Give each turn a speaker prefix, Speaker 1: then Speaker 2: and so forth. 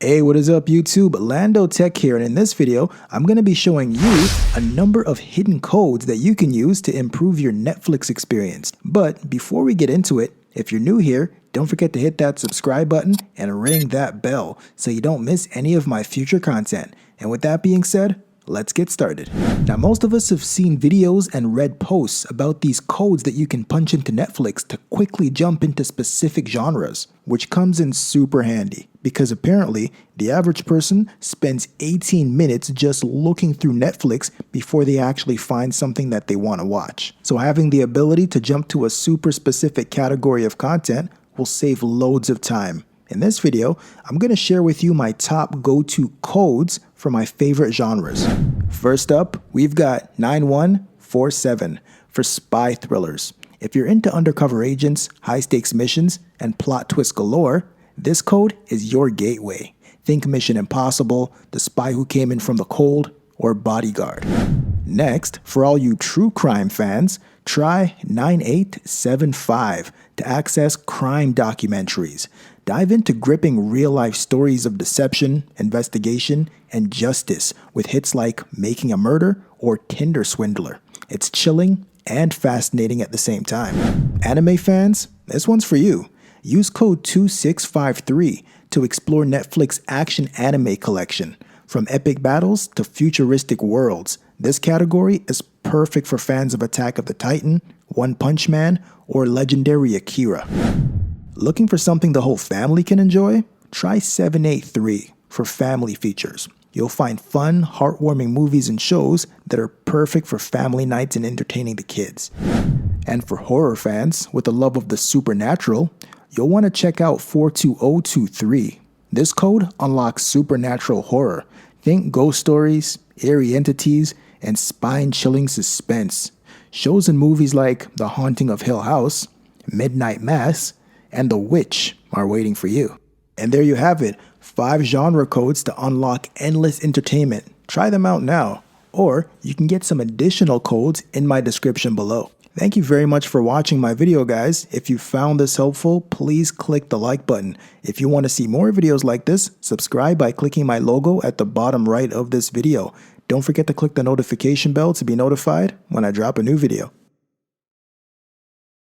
Speaker 1: Hey, what is up YouTube? Lando Tech here, and in this video, I'm going to be showing you a number of hidden codes that you can use to improve your Netflix experience. But before we get into it, if you're new here, don't forget to hit that subscribe button and ring that bell so you don't miss any of my future content. And with that being said, let's get started. Now, most of us have seen videos and read posts about these codes that you can punch into Netflix to quickly jump into specific genres, which comes in super handy because apparently the average person spends 18 minutes just looking through Netflix before they actually find something that they want to watch. So having the ability to jump to a super specific category of content will save loads of time. In this video, I'm going to share with you my top go-to codes for my favorite genres. First up, we've got 9147 for spy thrillers. If you're into undercover agents, high-stakes missions, and plot twist galore, this code is your gateway. Think Mission Impossible, The Spy Who Came in from the Cold, or Bodyguard. Next, for all you true crime fans, try 9875 to access crime documentaries. Dive into gripping real-life stories of deception, investigation, and justice with hits like Making a Murder or Tinder Swindler. It's chilling and fascinating at the same time. Anime fans, this one's for you. Use code 2653 to explore Netflix action anime collection. From epic battles to futuristic worlds, this category is perfect for fans of Attack of the Titan, One Punch Man, or legendary Akira. Looking for something the whole family can enjoy? Try 783 for family features. You'll find fun, heartwarming movies and shows that are perfect for family nights and entertaining the kids. And for horror fans with a love of the supernatural, you'll want to check out 42023. This code unlocks supernatural horror. Think ghost stories, eerie entities, and spine-chilling suspense. Shows and movies like The Haunting of Hill House, Midnight Mass, and The Witch are waiting for you. And there you have it, 5 genre codes to unlock endless entertainment. Try them out now, or you can get some additional codes in my description below. Thank you very much for watching my video, guys. If you found this helpful, please click the like button. If you want to see more videos like this, subscribe by clicking my logo at the bottom right of this video. Don't forget to click the notification bell to be notified when I drop a new video.